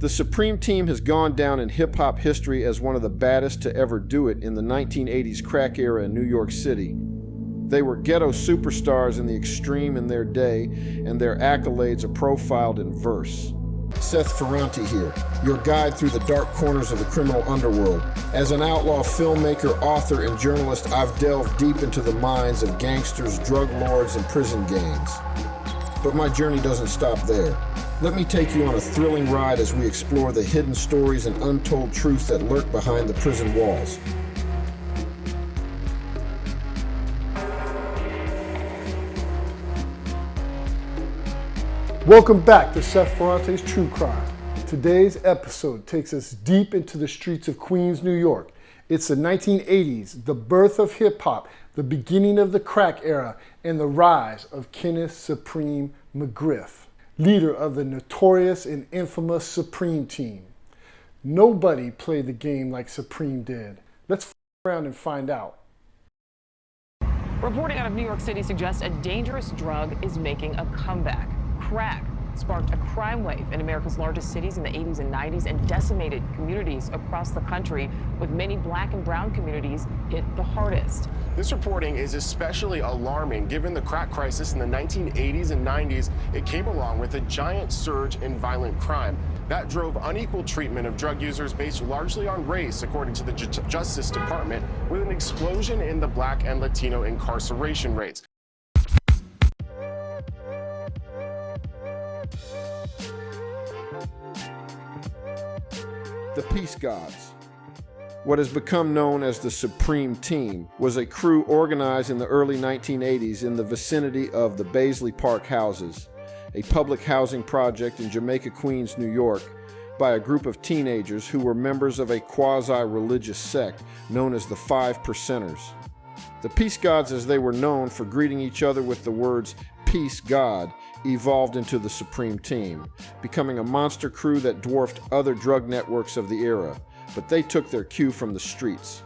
The Supreme Team has gone down in hip-hop history as one of the baddest to ever do it in the 1980s crack era in New York City. They were ghetto superstars in the extreme in their day, and their accolades are profiled in verse. Seth Ferranti here, your guide through the dark corners of the criminal underworld. As an outlaw filmmaker, author, and journalist, I've delved deep into the minds of gangsters, drug lords, and prison gangs. But my journey doesn't stop there. Let me take you on a thrilling ride as we explore the hidden stories and untold truths that lurk behind the prison walls. Welcome back to Seth Ferranti's True Crime. Today's episode takes us deep into the streets of Queens, New York. It's the 1980s, the birth of hip-hop, the beginning of the crack era, and the rise of Kenneth Supreme McGriff, leader of the notorious and infamous Supreme Team. Nobody played the game like Supreme did. Let's f around and find out. Reporting out of New York City suggests a dangerous drug is making a comeback. Crack sparked a crime wave in America's largest cities in the 80s and 90s and decimated communities across the country, with many black and brown communities hit the hardest. This reporting is especially alarming given the crack crisis in the 1980s and 90s. It came along with a giant surge in violent crime that drove unequal treatment of drug users based largely on race, according to the Justice Department, with an explosion in the black and Latino incarceration rates. The Peace Gods. What has become known as the Supreme Team was a crew organized in the early 1980s in the vicinity of the Baisley Park Houses, a public housing project in Jamaica, Queens, New York, by a group of teenagers who were members of a quasi-religious sect known as the Five Percenters. The Peace Gods, as they were known for greeting each other with the words "Peace God," evolved into the Supreme Team, becoming a monster crew that dwarfed other drug networks of the era, but they took their cue from the streets.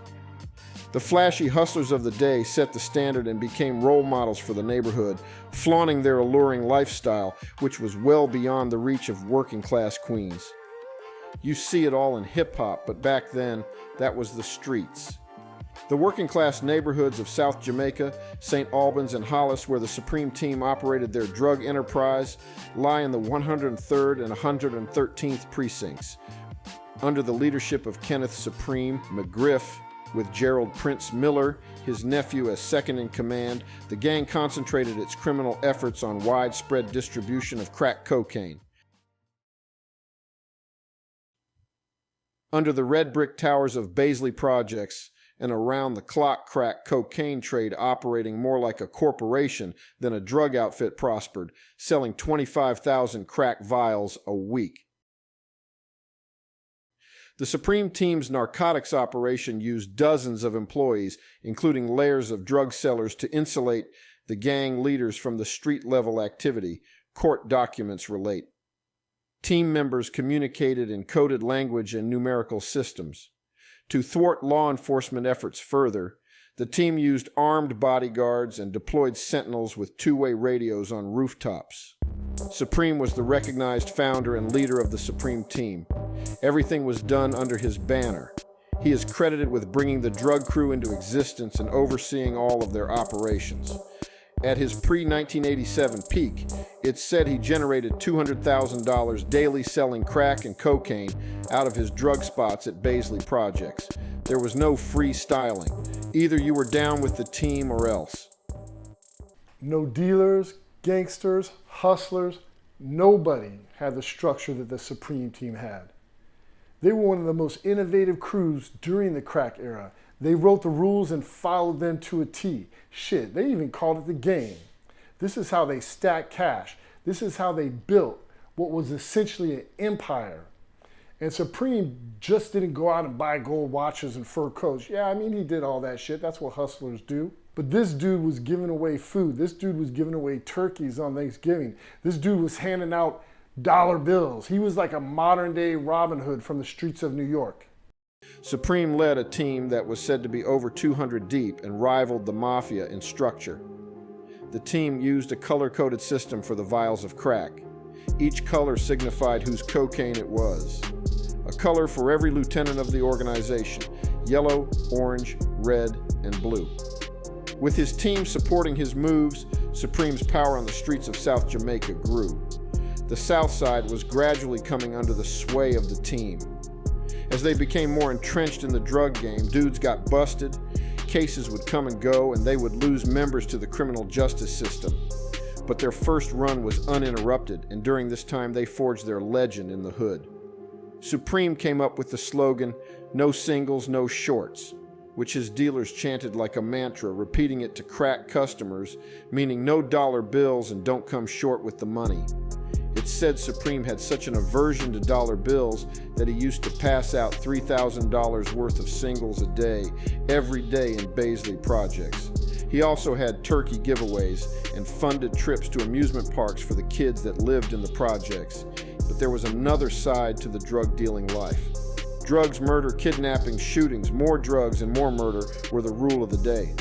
The flashy hustlers of the day set the standard and became role models for the neighborhood, flaunting their alluring lifestyle, which was well beyond the reach of working-class Queens. You see it all in hip-hop, but back then, that was the streets. The working-class neighborhoods of South Jamaica, St. Albans, and Hollis, where the Supreme Team operated their drug enterprise, lie in the 103rd and 113th precincts. Under the leadership of Kenneth Supreme McGriff, with Gerald Prince Miller, his nephew, as second in command, the gang concentrated its criminal efforts on widespread distribution of crack cocaine. Under the red brick towers of Baisley Projects, and around-the-clock crack cocaine trade operating more like a corporation than a drug outfit prospered, selling 25,000 crack vials a week. The Supreme Team's narcotics operation used dozens of employees, including layers of drug sellers, to insulate the gang leaders from the street-level activity, court documents relate. Team members communicated in coded language and numerical systems. To thwart law enforcement efforts further, the team used armed bodyguards and deployed sentinels with two-way radios on rooftops. Supreme was the recognized founder and leader of the Supreme Team. Everything was done under his banner. He is credited with bringing the drug crew into existence and overseeing all of their operations. At his pre-1987 peak, it's said he generated $200,000 daily selling crack and cocaine out of his drug spots at Baisley Projects. There was no freestyling. Either you were down with the team or else. No dealers, gangsters, hustlers, nobody had the structure that the Supreme Team had. They were one of the most innovative crews during the crack era. They wrote the rules and followed them to a T. Shit, they even called it the game. This is how they stacked cash. This is how they built what was essentially an empire. And Supreme just didn't go out and buy gold watches and fur coats. Yeah, I mean, he did all that shit. That's what hustlers do. But this dude was giving away food. This dude was giving away turkeys on Thanksgiving. This dude was handing out dollar bills. He was like a modern day Robin Hood from the streets of New York. Supreme led a team that was said to be over 200 deep and rivaled the mafia in structure. The team used a color-coded system for the vials of crack. Each color signified whose cocaine it was. A color for every lieutenant of the organization: yellow, orange, red, and blue. With his team supporting his moves, Supreme's power on the streets of South Jamaica grew. The South Side was gradually coming under the sway of the team. As they became more entrenched in the drug game, dudes got busted, cases would come and go, and they would lose members to the criminal justice system. But their first run was uninterrupted, and during this time they forged their legend in the hood. Supreme came up with the slogan, "No singles, no shorts," which his dealers chanted like a mantra, repeating it to crack customers, meaning no dollar bills and don't come short with the money. It's said Supreme had such an aversion to dollar bills that he used to pass out $3,000 worth of singles a day, every day in Baisley projects. He also had turkey giveaways and funded trips to amusement parks for the kids that lived in the projects. But there was another side to the drug-dealing life. Drugs, murder, kidnapping, shootings, more drugs and more murder were the rule of the day.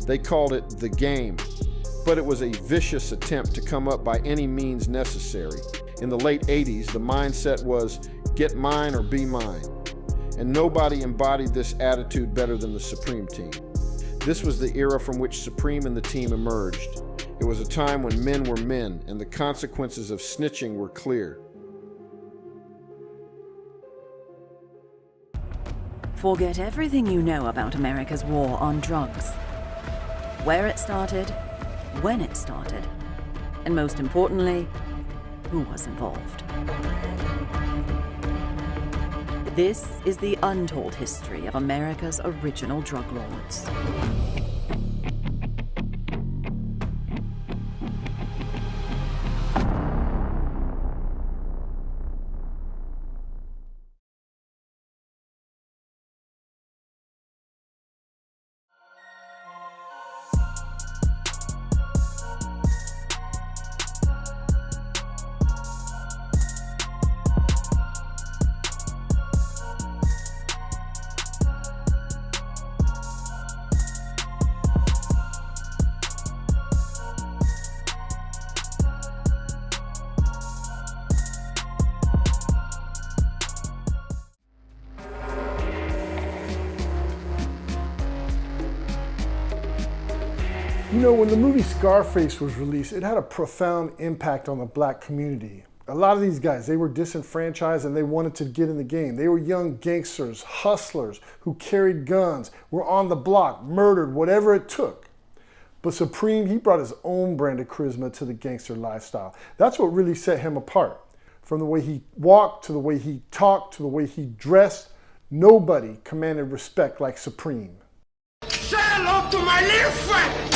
They called it the game, but it was a vicious attempt to come up by any means necessary. In the late 80s, the mindset was, get mine or be mine. And nobody embodied this attitude better than the Supreme team. This was the era from which Supreme and the team emerged. It was a time when men were men, and the consequences of snitching were clear. Forget everything you know about America's war on drugs. Where it started, when it started, and most importantly, who was involved. This is the untold history of America's original drug lords. You know, when the movie Scarface was released, it had a profound impact on the black community. A lot of these guys, they were disenfranchised and they wanted to get in the game. They were young gangsters, hustlers who carried guns, were on the block, murdered, whatever it took. But Supreme, he brought his own brand of charisma to the gangster lifestyle. That's what really set him apart. From the way he walked, to the way he talked, to the way he dressed, nobody commanded respect like Supreme. Say hello to my little friend!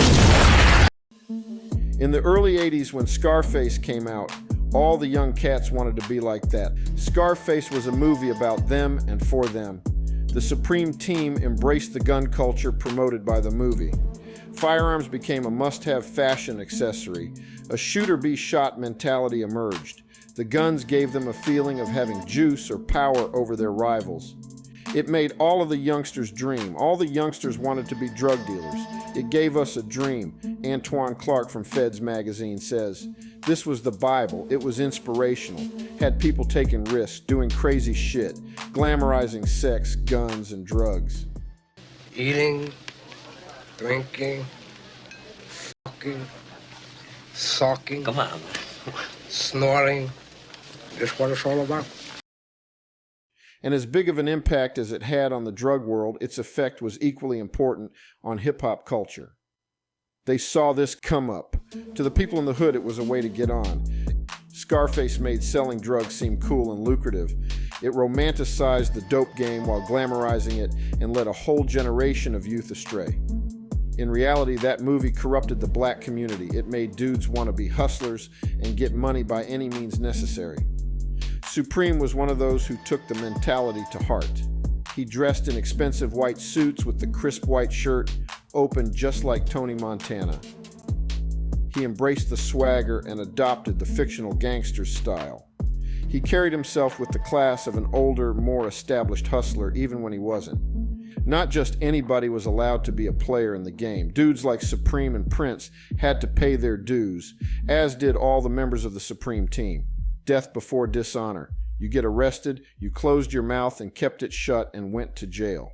In the early 80s, when Scarface came out, all the young cats wanted to be like that. Scarface was a movie about them and for them. The Supreme team embraced the gun culture promoted by the movie. Firearms became a must-have fashion accessory. A shoot-or-be-shot mentality emerged. The guns gave them a feeling of having juice or power over their rivals. It made all of the youngsters dream. All the youngsters wanted to be drug dealers. It gave us a dream, Antoine Clark from Feds magazine says. This was the Bible. It was inspirational. Had people taking risks, doing crazy shit, glamorizing sex, guns, and drugs. Eating, drinking, fucking, sucking, come on, snoring. That's what it's all about. And as big of an impact as it had on the drug world, its effect was equally important on hip-hop culture. They saw this come up. To the people in the hood, it was a way to get on. Scarface made selling drugs seem cool and lucrative. It romanticized the dope game while glamorizing it and led a whole generation of youth astray. In reality, that movie corrupted the black community. It made dudes want to be hustlers and get money by any means necessary. Supreme was one of those who took the mentality to heart. He dressed in expensive white suits with the crisp white shirt open just like Tony Montana. He embraced the swagger and adopted the fictional gangster's style. He carried himself with the class of an older, more established hustler even when he wasn't. Not just anybody was allowed to be a player in the game. Dudes like Supreme and Prince had to pay their dues, as did all the members of the Supreme team. death before dishonor. You get arrested, you closed your mouth and kept it shut and went to jail.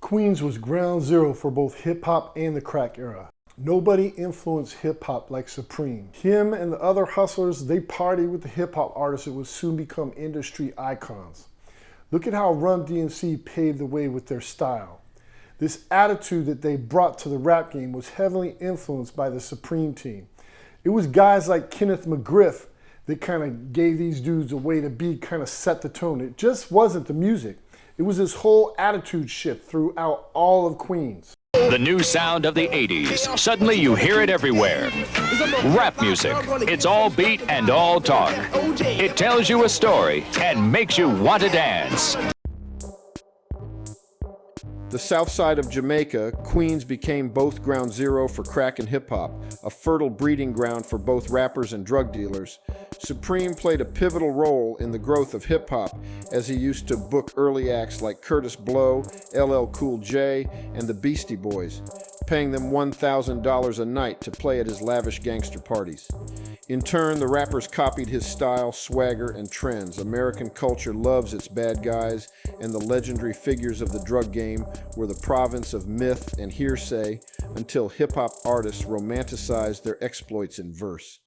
Queens was ground zero for both hip-hop and the crack era. Nobody influenced hip-hop like Supreme. Him and the other hustlers, they partied with the hip-hop artists that would soon become industry icons. Look at how Run DMC paved the way with their style. This attitude that they brought to the rap game was heavily influenced by the Supreme team. It was guys like Kenneth McGriff that kind of gave these dudes a way to be, kind of set the tone. It just wasn't the music. It was this whole attitude shift throughout all of Queens. The new sound of the 80s. Suddenly you hear it everywhere. Rap music. It's all beat and all talk. It tells you a story and makes you want to dance. The south side of Jamaica, Queens became both ground zero for crack and hip-hop, a fertile breeding ground for both rappers and drug dealers. Supreme played a pivotal role in the growth of hip-hop, as he used to book early acts like Curtis Blow, LL Cool J, and the Beastie Boys, paying them $1,000 a night to play at his lavish gangster parties. In turn, the rappers copied his style, swagger, and trends. American culture loves its bad guys, and the legendary figures of the drug game were the province of myth and hearsay until hip-hop artists romanticized their exploits in verse.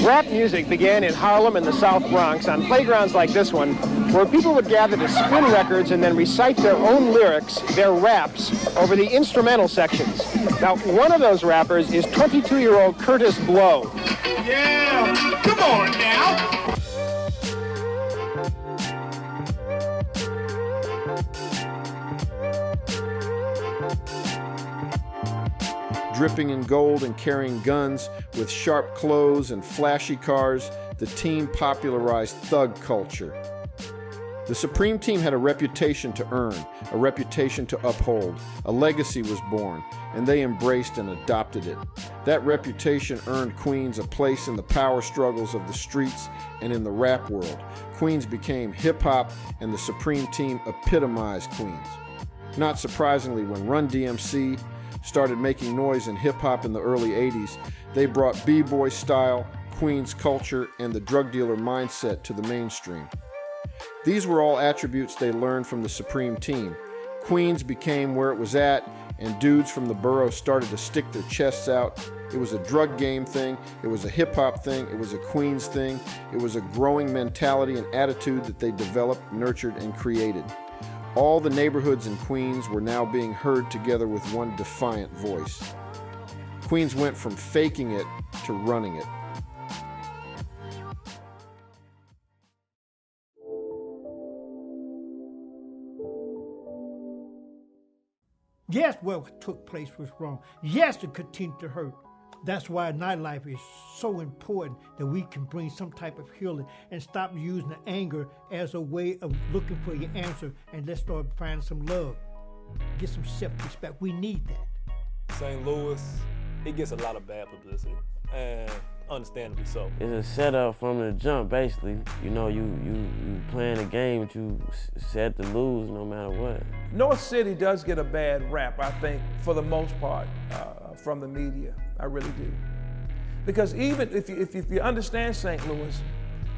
Rap music began in Harlem and the South Bronx on playgrounds like this one, where people would gather to spin records and then recite their own lyrics, their raps, over the instrumental sections. Now, one of those rappers is 22-year-old Curtis Blow. Yeah, come on now. Dripping in gold and carrying guns, with sharp clothes and flashy cars, the team popularized thug culture. The Supreme team had a reputation to earn, a reputation to uphold. A legacy was born, and they embraced and adopted it. That reputation earned Queens a place in the power struggles of the streets and in the rap world. Queens became hip-hop, and the Supreme team epitomized Queens. Not surprisingly, when Run DMC started making noise in hip-hop in the early 80s, they brought b-boy style, Queens culture, and the drug dealer mindset to the mainstream. These were all attributes they learned from the Supreme team. Queens became where it was at, and dudes from the borough started to stick their chests out. It was a drug game thing, it was a hip-hop thing, it was a Queens thing, it was a growing mentality and attitude that they developed, nurtured, and created. All the neighborhoods in Queens were now being heard together with one defiant voice. Queens went from faking it to running it. Yes, what took place was wrong. Yes, it continued to hurt. That's why nightlife is so important, that we can bring some type of healing and stop using the anger as a way of looking for your answer, and let's start finding some love. Get some self-respect. We need that. St. Louis, it gets a lot of bad publicity, and understandably so. It's a setup from the jump, basically. You know, you playing a game, but you set to lose no matter what. North City does get a bad rap, I think, for the most part, from the media. I really do. Because even if you understand St. Louis,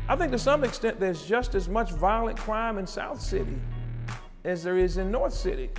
I think to some extent there's just as much violent crime in South City as there is in North City.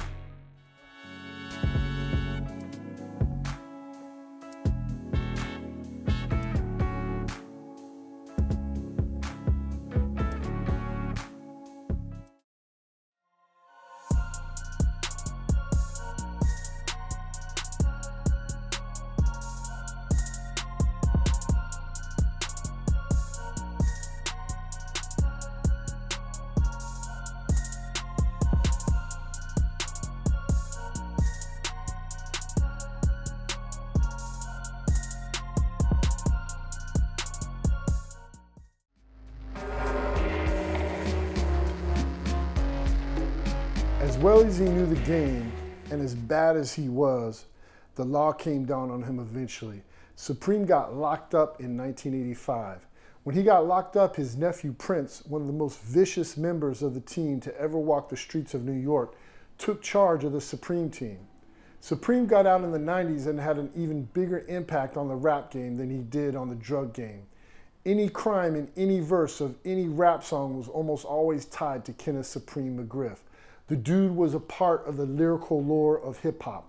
As well as he knew the game, and as bad as he was, the law came down on him eventually. Supreme got locked up in 1985. When he got locked up, his nephew Prince, one of the most vicious members of the team to ever walk the streets of New York, took charge of the Supreme team. Supreme got out in the 90s and had an even bigger impact on the rap game than he did on the drug game. Any crime in any verse of any rap song was almost always tied to Kenneth Supreme McGriff. The dude was a part of the lyrical lore of hip-hop.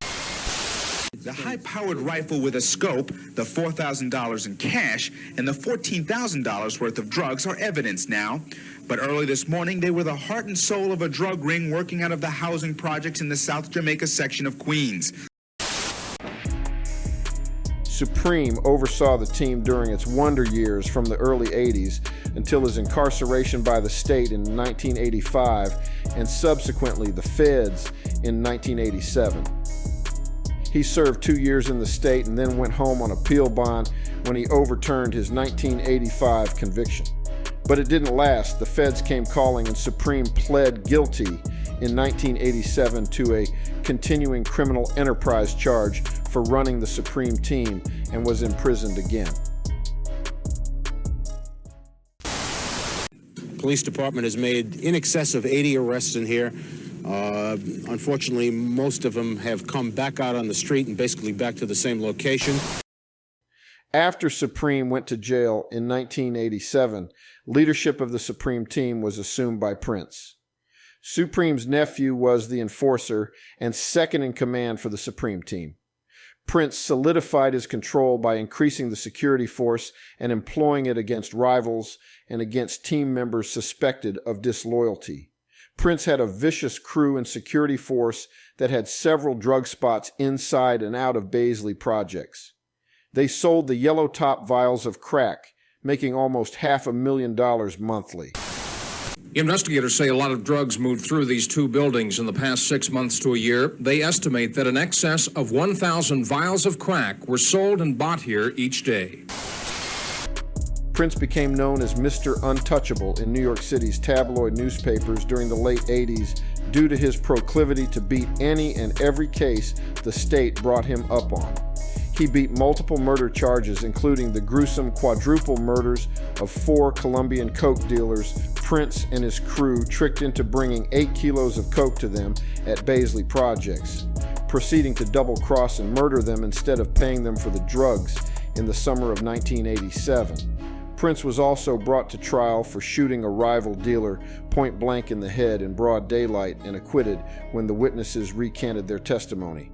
The high-powered rifle with a scope, the $4,000 in cash, and the $14,000 worth of drugs are evidence now. But early this morning, they were the heart and soul of a drug ring working out of the housing projects in the South Jamaica section of Queens. Supreme oversaw the team during its wonder years from the early 80s until his incarceration by the state in 1985 and subsequently the feds in 1987. He served 2 years in the state and then went home on appeal bond when he overturned his 1985 conviction. But it didn't last. The feds came calling and Supreme pled guilty in 1987 to a continuing criminal enterprise charge for running the Supreme team and was imprisoned again. Police department has made in excess of 80 arrests in here. Unfortunately, most of them have come back out on the street and basically back to the same location. After Supreme went to jail in 1987, leadership of the Supreme team was assumed by Prince. Supreme's nephew was the enforcer and second in command for the Supreme team. Prince solidified his control by increasing the security force and employing it against rivals and against team members suspected of disloyalty. Prince had a vicious crew and security force that had several drug spots inside and out of Baisley projects. They sold the yellow top vials of crack, making almost $500,000 monthly. Investigators say a lot of drugs moved through these two buildings in the past 6 months to a year. They estimate that in excess of 1,000 vials of crack were sold and bought here each day. Prince became known as Mr. Untouchable in New York City's tabloid newspapers during the late 80s due to his proclivity to beat any and every case the state brought him up on. He beat multiple murder charges, including the gruesome quadruple murders of 4 Colombian coke dealers Prince and his crew tricked into bringing 8 kilos of coke to them at Baisley projects, proceeding to double-cross and murder them instead of paying them for the drugs in the summer of 1987. Prince was also brought to trial for shooting a rival dealer point blank in the head in broad daylight and acquitted when the witnesses recanted their testimony.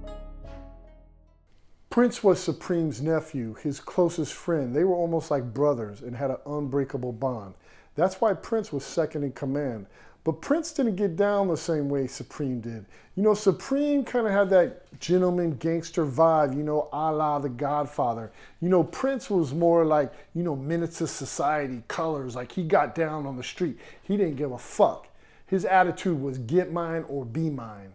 Prince was Supreme's nephew, his closest friend. They were almost like brothers and had an unbreakable bond. That's why Prince was second in command. But Prince didn't get down the same way Supreme did. You know, Supreme kind of had that gentleman gangster vibe, you know, a la The Godfather. You know, Prince was more like, you know, menace to society, colors, like he got down on the street. He didn't give a fuck. His attitude was get mine or be mine.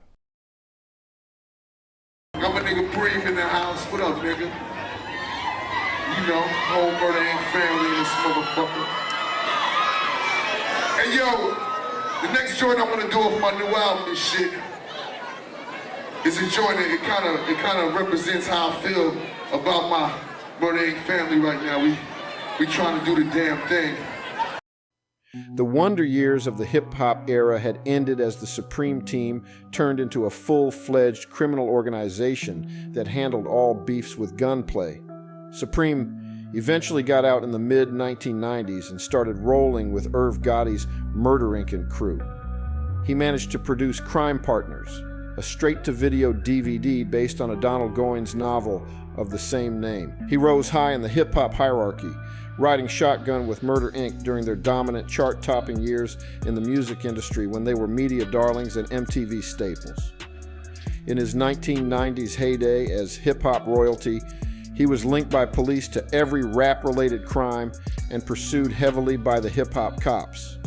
Got my nigga Bream in the house. What up, nigga? You know, whole murder ain't family in this motherfucker. Hey, yo, the next joint I'm gonna do off my new album and shit is a joint that it kind of represents how I feel about my murder ain't family right now. We trying to do the damn thing. The wonder years of the hip-hop era had ended as the Supreme team turned into a full-fledged criminal organization that handled all beefs with gunplay. Supreme eventually got out in the mid-1990s and started rolling with Irv Gotti's Murder Inc. and crew. He managed to produce Crime Partners, a straight-to-video DVD based on a Donald Goines novel of the same name. He rose high in the hip-hop hierarchy, riding shotgun with Murder Inc. during their dominant chart-topping years in the music industry when they were media darlings and MTV staples. In his 1990s heyday as hip-hop royalty, he was linked by police to every rap-related crime and pursued heavily by the hip-hop cops.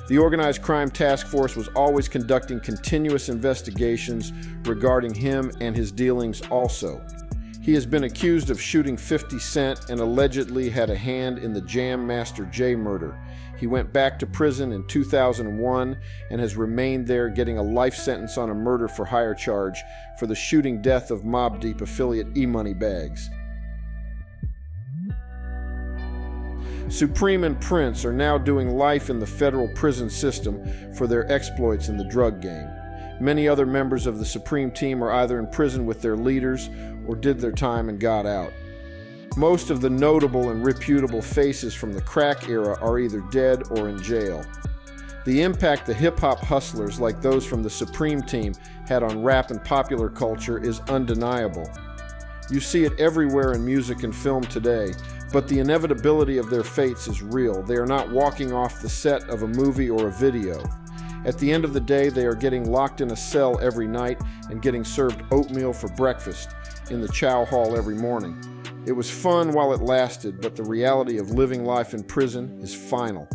The Organized Crime Task Force was always conducting continuous investigations regarding him and his dealings also. He has been accused of shooting 50 Cent and allegedly had a hand in the Jam Master Jay murder. He went back to prison in 2001 and has remained there, getting a life sentence on a murder for hire charge for the shooting death of Mobb Deep affiliate E-Money Bags. Supreme and Prince are now doing life in the federal prison system for their exploits in the drug game. Many other members of the Supreme team are either in prison with their leaders or did their time and got out. Most of the notable and reputable faces from the crack era are either dead or in jail. The impact the hip-hop hustlers like those from the Supreme Team had on rap and popular culture is undeniable. You see it everywhere in music and film today, but the inevitability of their fates is real. They are not walking off the set of a movie or a video. At the end of the day, they are getting locked in a cell every night and getting served oatmeal for breakfast in the chow hall every morning. It was fun while it lasted, but the reality of living life in prison is final.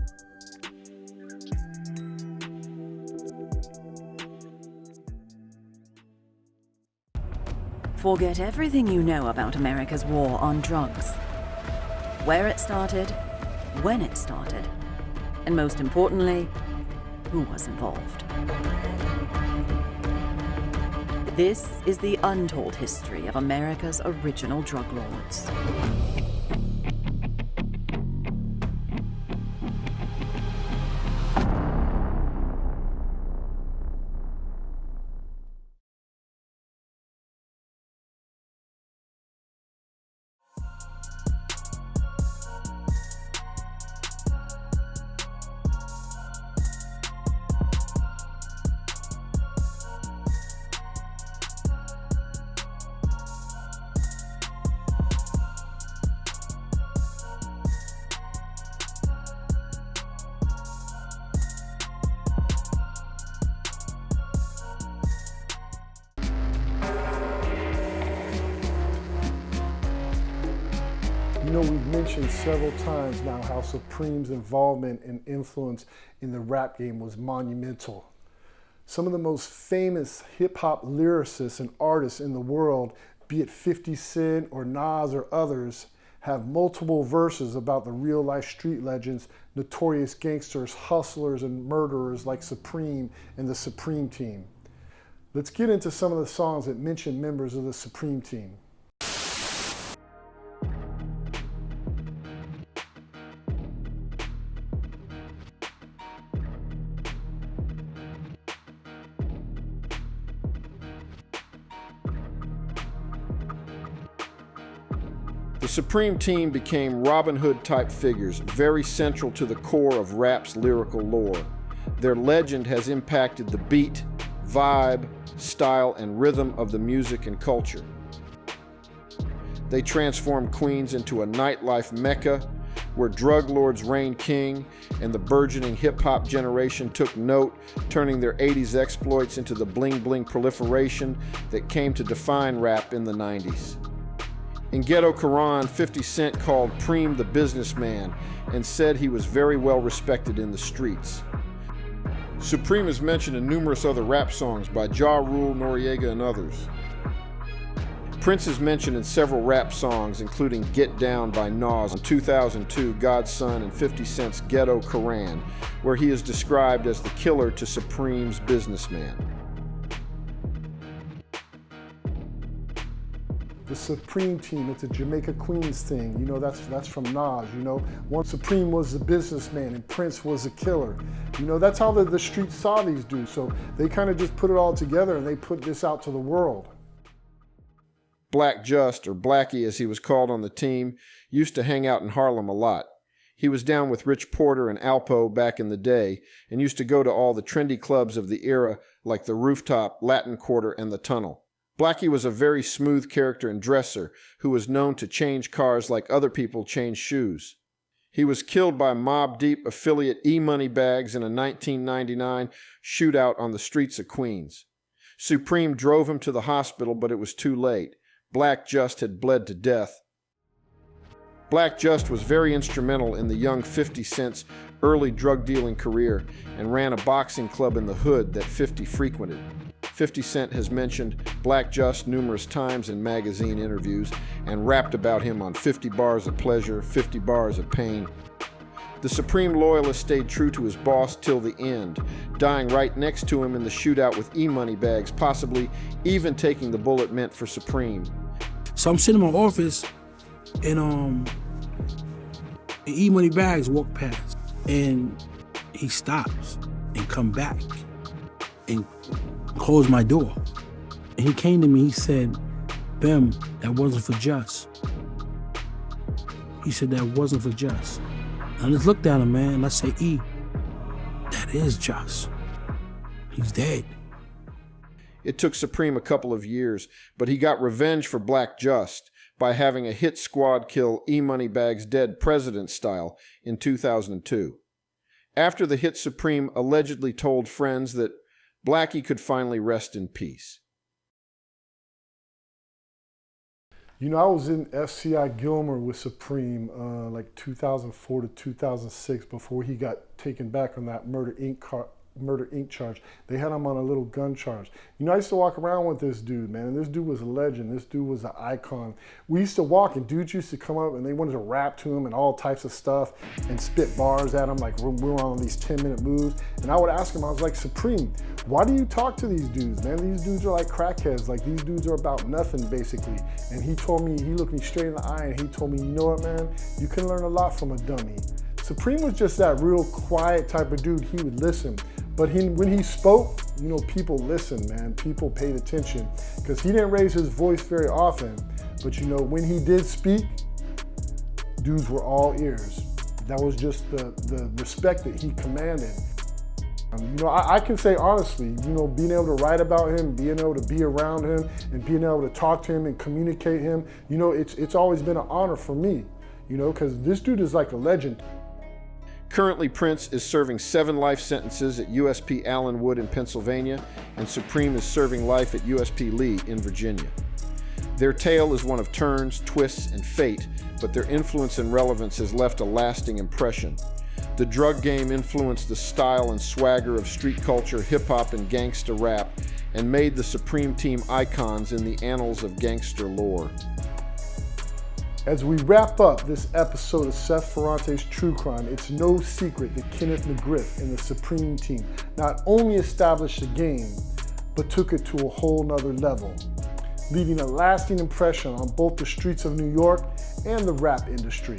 Forget everything you know about America's war on drugs. Where it started, when it started, and most importantly, who was involved. This is the untold history of America's original drug lords. You know, we've mentioned several times now how Supreme's involvement and influence in the rap game was monumental. Some of the most famous hip-hop lyricists and artists in the world, be it 50 Cent or Nas or others, have multiple verses about the real-life street legends, notorious gangsters, hustlers, and murderers like Supreme and the Supreme Team. Let's get into some of the songs that mention members of the Supreme Team. The Supreme Team became Robin Hood-type figures, very central to the core of rap's lyrical lore. Their legend has impacted the beat, vibe, style, and rhythm of the music and culture. They transformed Queens into a nightlife mecca, where drug lords reigned king, and the burgeoning hip-hop generation took note, turning their 80s exploits into the bling-bling proliferation that came to define rap in the 90s. In Ghetto Quran, 50 Cent called Preem the businessman and said he was very well respected in the streets. Supreme is mentioned in numerous other rap songs by Ja Rule, Noriega, and others. Prince is mentioned in several rap songs, including Get Down by Nas in 2002, God's Son, and 50 Cent's Ghetto Quran, where he is described as the killer to Supreme's businessman. The Supreme Team, it's a Jamaica Queens thing. You know, that's from Nas, you know. One Supreme was the businessman and Prince was the killer. You know, that's how the streets saw these dudes. So they kind of just put it all together and they put this out to the world. Black Just, or Blackie as he was called on the team, used to hang out in Harlem a lot. He was down with Rich Porter and Alpo back in the day and used to go to all the trendy clubs of the era like the Rooftop, Latin Quarter, and the Tunnel. Blackie was a very smooth character and dresser who was known to change cars like other people change shoes. He was killed by Mobb Deep affiliate E-Money Bags in a 1999 shootout on the streets of Queens. Supreme drove him to the hospital, but it was too late. Black Just had bled to death. Black Just was very instrumental in the young 50 Cent's early drug-dealing career and ran a boxing club in the hood that 50 frequented. 50 Cent has mentioned Black Just numerous times in magazine interviews and rapped about him on 50 Bars of Pleasure, 50 Bars of Pain. The Supreme loyalist stayed true to his boss till the end, dying right next to him in the shootout with E-Money Bags, possibly even taking the bullet meant for Supreme. So I'm sitting in my office and E-Money Bags walk past and he stops and come back and closed my door. And he came to me, he said, "Bim, that wasn't for Just." He said that wasn't for Just. I just looked at him, man, and I say, E, that is Just. He's dead. It took Supreme a couple of years, but he got revenge for Black Just by having a hit squad kill E Moneybags dead president style in 2002. After the hit, Supreme allegedly told friends that Blackie could finally rest in peace. You know, I was in FCI Gilmer with Supreme like 2004 to 2006 before he got taken back on that Murder Inc. charge. They had him on a little gun charge. You know, I used to walk around with this dude, man, and this dude was a legend. This dude was an icon. We used to walk, and dudes used to come up, and they wanted to rap to him and all types of stuff and spit bars at him, like we were on these 10-minute moves. And I would ask him, I was like, Supreme, why do you talk to these dudes, man? These dudes are like crackheads. Like, these dudes are about nothing, basically. And he told me, he looked me straight in the eye, and he told me, you know what, man? You can learn a lot from a dummy. Supreme was just that real quiet type of dude. He would listen. But when he spoke, you know, people listened, man. People paid attention because he didn't raise his voice very often. But, you know, when he did speak, dudes were all ears. That was just the respect that he commanded. You know, I can say honestly, you know, being able to write about him, being able to be around him, and being able to talk to him and communicate him, you know, it's always been an honor for me, you know, because this dude is like a legend. Currently, Prince is serving 7 life sentences at USP Allenwood in Pennsylvania, and Supreme is serving life at USP Lee in Virginia. Their tale is one of turns, twists, and fate, but their influence and relevance has left a lasting impression. The drug game influenced the style and swagger of street culture, hip-hop, and gangster rap, and made the Supreme Team icons in the annals of gangster lore. As we wrap up this episode of Seth Ferranti's True Crime, it's no secret that Kenneth McGriff and the Supreme Team not only established the game, but took it to a whole nother level, leaving a lasting impression on both the streets of New York and the rap industry.